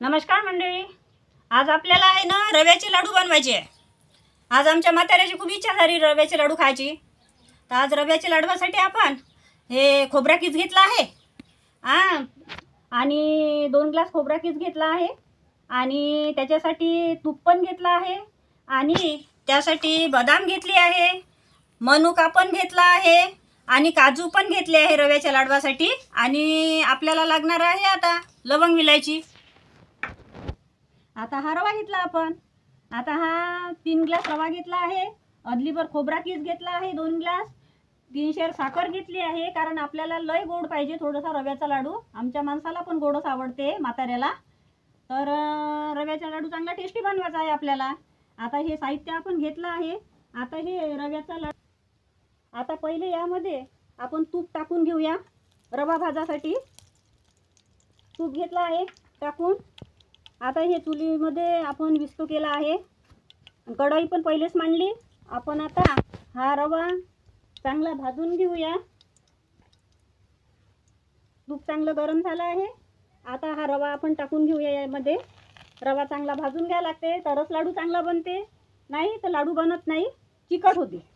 नमस्कार मंडळी. आज आपल्याला आहे ना रव्याचे लाडू बनवायचे आहे. आज आमच्या म्हाताऱ्याची खूप इच्छा झाली रव्याचे लाडू खायची. तर आज रव्याच्या लाडवासाठी आपण हे खोबरा किस घेतला आहे आणि 2 ग्लास खोबरा किस घेतला आहे आणि त्याच्यासाठी तूप पण घेतला आहे आणि त्यासाठी बदाम घेतली आहे, मनुका पण घेतला आहे आणि काजू पण घेतले आहे रव्याच्या लाडवासाठी. आणि आपल्याला लागणार आहे आता लवंग विलायची. आता हा रवा घेतला आपण. आता हा 3 ग्लास रवा घेतला आहे, अदलीभर खोबरा किस घेतला आहे 2 ग्लास, 3 शेर साखर घेतली आहे कारण आपल्याला लय गोड पाहिजे थोडासा रव्याचा लाडू. आमच्या माणसाला पण गोडच आवडते म्हाताऱ्याला. तर रव्याचा लाडू चांगला टेस्टी बनवायचा आहे आपल्याला. आता हे साहित्य आपण घेतलं आहे. आता हे रव्याचा लाडू, आता पहिले यामध्ये आपण तूप टाकून घेऊया. रवा भाजासाठी तूप घेतला आहे टाकून. आता हे चुलीमध्ये आपण विस्तू केला आहे, कढई पण पहिलेच मांडली आपण. आता हा रवा चांगला भाजून घेऊया. तूप चांगलं गरम झालं आहे. आता हा रवा आपण टाकून घेऊया यामध्ये. रवा चांगला भाजून घ्यायला लागते तरच लाडू चांगला बनते, नाही तर लाडू बनत नाही, चिकट होते.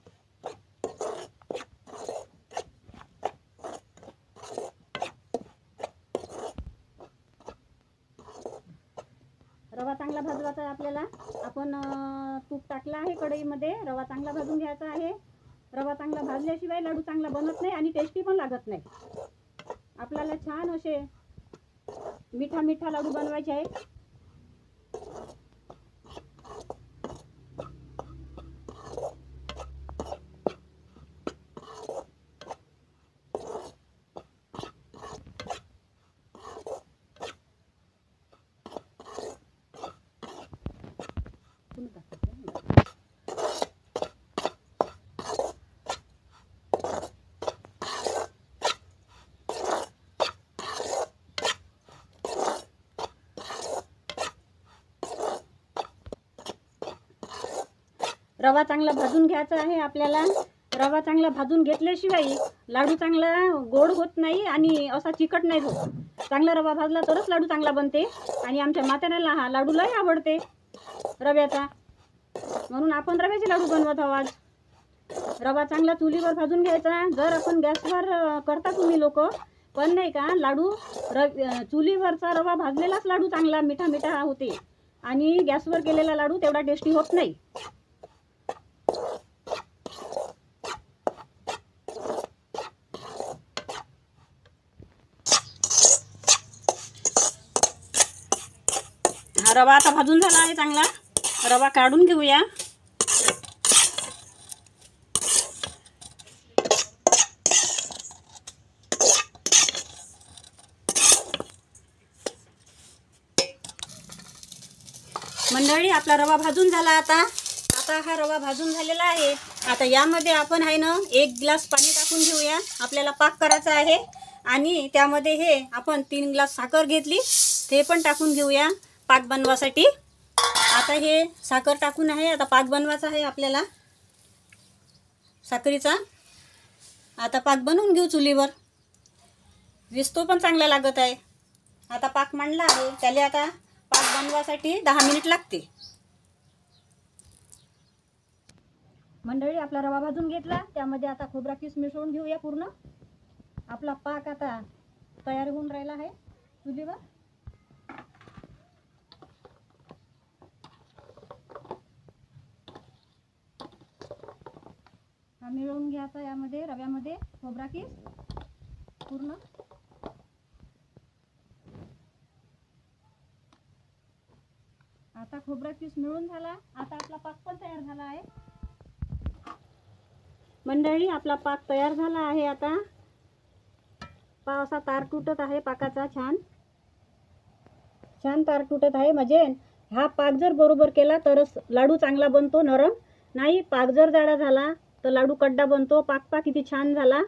रवा चांगला भाजवायचा आहे आपल्याला. आपण तूप टाकलं आहे कढईमध्ये. रवा चांगला भाजून घ्यायचा आहे. रवा चांगला भाजल्याशिवाय लाडू चांगला बनत नाही आणि टेस्टी पण लागत नाही. आपल्याला छान असे मिठा लाडू बनवायचे आहे. रवा चांगला भाजून घ्यायचा आहे आपल्याला. रवा चांगला भाजून घेतल्याशिवाय लाडू चांगला गोड होत नाही आणि असा चिकट नाही होत. चांगला रवा भाजला तरच लाडू चांगला बनते आणि आमच्या म्हाताऱ्याला हा लाडू लय आवडते रव्याचा, म्हणून आपण रव्याचे लाडू बनवत आहोत आज. रवा चांगला चुलीवर भाजून घ्यायचा. जर आपण गॅसवर करता तुम्ही लोक, पण नाही का लाडू चुलीवरचा रवा भाजलेलाच लाडू चांगला मिठा होते आणि गॅसवर केलेला लाडू तेवढा टेस्टी होत नाही. हा रवा आता भाजून झाला आहे चांगला. रवा काढून घेऊया. मंडळी आपला रवा भाजून झाला. आता हा रवा भाजून झालेला आहे. आता यामध्ये आपण आहे ना 1 ग्लास पाणी टाकून घेऊया. आपल्याला पाक करायचा आहे आणि त्यामध्ये हे आपण 3 ग्लास साखर घेतली ते पण टाकून घेऊया पाक बनवासाठी. आता हे साखर टाकून आहे. आता पाक बनवायचा आहे आपल्याला साखरेचा. आता पाक बनवून घेऊ चुलीवर. विस्तू पण चांगला लागत आहे. आता पाक मांडला आहे, त्याला आता पाक बनवासाठी 10 मिनिट लागते. मंडळी आपला रवा भाजून घेतला, त्यामध्ये आता खोबरा किस मिसळून घेऊया पूर्ण. आपला पाक आता तयार होऊन राहिला आहे चुलीवर. हा मिळवून घ्यायचा यामध्ये रव्यामध्ये खोबरा किस पूर्ण. आता खोबरा किस मिळून झाला. आता आपला पाक पण तयार झाला आहे. मंडळी आपला पाक तयार झाला आहे. आता पाव असा तार तुटत आहे पाकाचा. छान तार तुटत आहे. म्हणजे हा पाक जर बरोबर केला तरच लाडू चांगला बनतो नरम, नाही पाक जर जाडा झाला तर लाडू कडा बनतो. पाक किती छान झाला,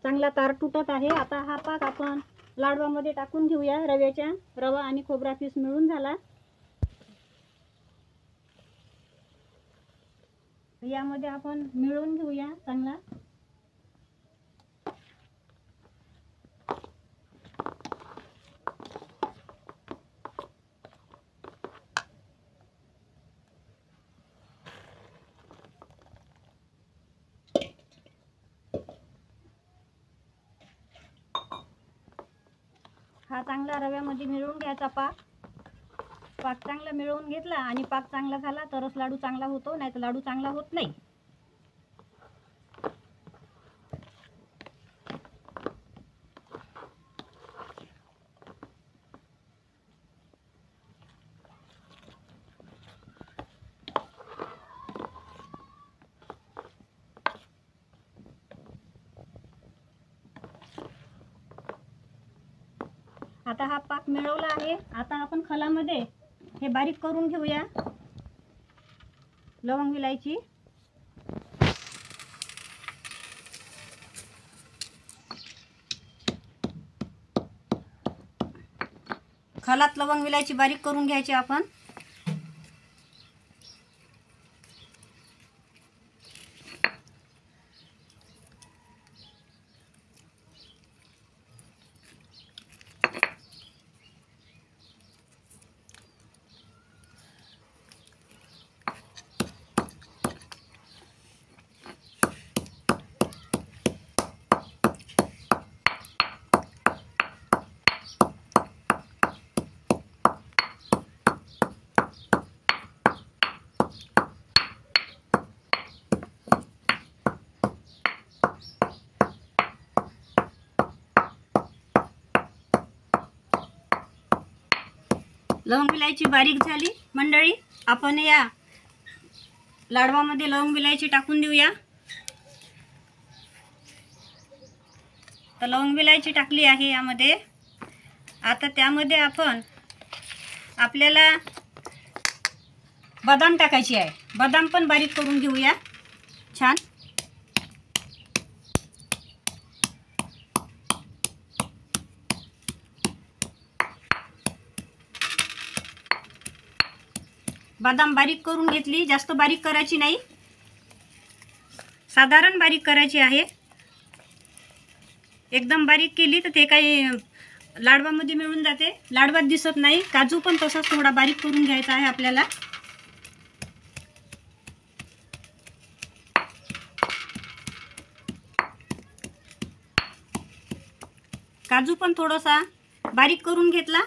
चांगला तार तुटत आहे. आता हा पाक आपण लाडवामध्ये टाकून घेऊया. रवा आणि खोबरा किस मिळून झाला. यामध्ये आपण मिळवून घेऊया चांगला. हा चांगला रव्यामध्ये मिळवून घ्यायचा पाक चांगला मिळवून घेतला आणि पाक चांगला झाला तरच लाडू चांगला होतो, नाही तर लाडू चांगला होत नाही. आता हा पाक मिळवला आहे. आता आपण खलामध्ये हे बारीक करून घेऊया लवंग विलायची. खलात लवंग विलायची बारीक करून घ्यायची आपण. लवंग विलायची बारीक झाली मंडळी. आपण या लाडवामध्ये लवंग विलायची टाकून देऊया. तर लवंग विलायची टाकली आहे यामध्ये. आता त्यामध्ये आपण आपल्याला बदाम टाकायची आहे. बदाम पण बारीक करून घेऊया छान. बदाम बारीक करून घेतली, जास्त बारीक करायची नाही, साधारण बारीक करायची आहे. एकदम बारीक केली तर ते काही लाडवामध्ये मिळून जाते, लाडवात दिसत नाही. काजू पण तसाच थोडा बारीक करून घ्यायचा आहे आपल्याला. काजू पण थोडासा बारीक करून घेतला.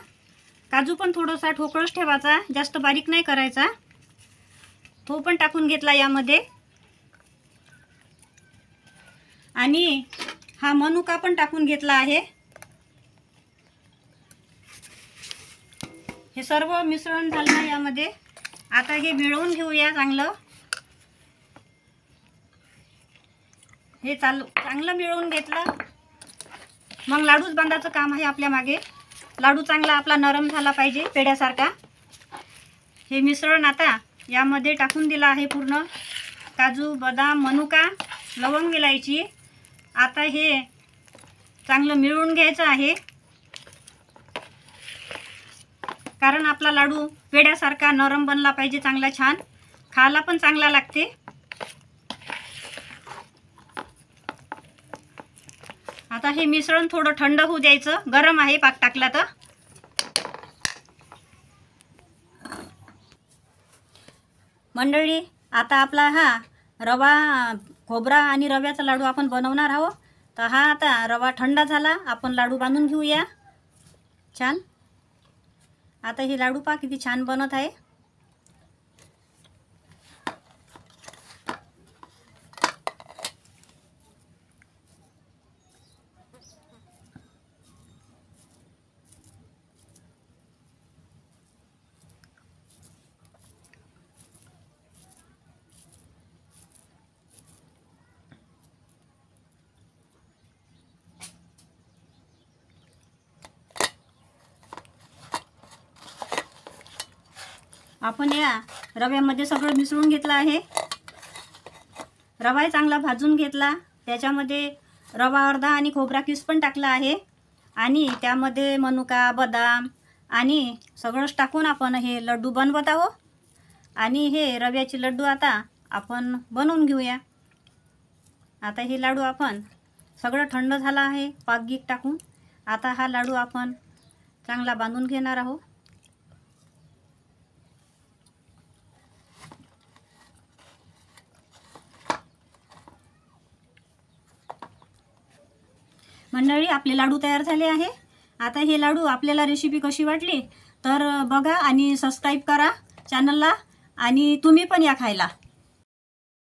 काजू पण थोडासा ठोकळच ठेवायचा, जास्त बारीक नाही करायचा. तो पण टाकून घेतला यामध्ये. आणि हा मनुका पण टाकून घेतला आहे. हे सर्व मिश्रण झालं यामध्ये. आता हे मिळवून घेऊया चांगलं. हे चांगलं मिळवून घेतलं मग लाडूच बांधायचं काम आहे आपल्या मागे. लाडू चांगला आपला नरम झाला पाहिजे पेढ्यासारखा. हे मिश्रण आता यामध्ये टाकून दिलं आहे पूर्ण. काजू, बदाम, मनुका, लवंग विलायची. आता हे चांगलं मिळवून घ्यायचं आहे, कारण आपला लाडू पेढ्यासारखा नरम बनला पाहिजे, चांगला छान खायला पण चांगला लागते. आता हे मिश्रण थोडं थंड होऊ द्यायचं. गरम आहे पाक टाकला तर. मंडळी आता आपला हा रवा, खोबरा आणि रव्याचा लाडू आपण बनवणार आहोत. तर हा आता रवा थंड झाला, आपण लाडू बांधून घेऊया छान. आता हे लाडू पहा किती छान बनत आहे. आपण या रव्यामध्ये सगळं मिसळून घेतलं आहे. रवा चांगला भाजून घेतला. त्याच्यामध्ये रवा अर्धा आणि खोबरा किस पण टाकला आहे. आणि त्यामध्ये मनुका, बदाम आणि सगळंच टाकून आपण हे लड्डू बनवत आहोत. आणि हे रव्याचे लड्डू आता आपण बनवून घेऊया. आता हे लाडू आपण सगळं थंड झालं आहे पाक गीक टाकून. आता हा लाडू आपण चांगला बांधून घेणार आहोत. मंडळी आपले लाडू तयार झाले आहे. आता हे लाडू आपल्याला रेसिपी कशी वाटली तर बघा आणि सबस्क्राईब करा चॅनलला, आणि तुम्ही पण या खायला.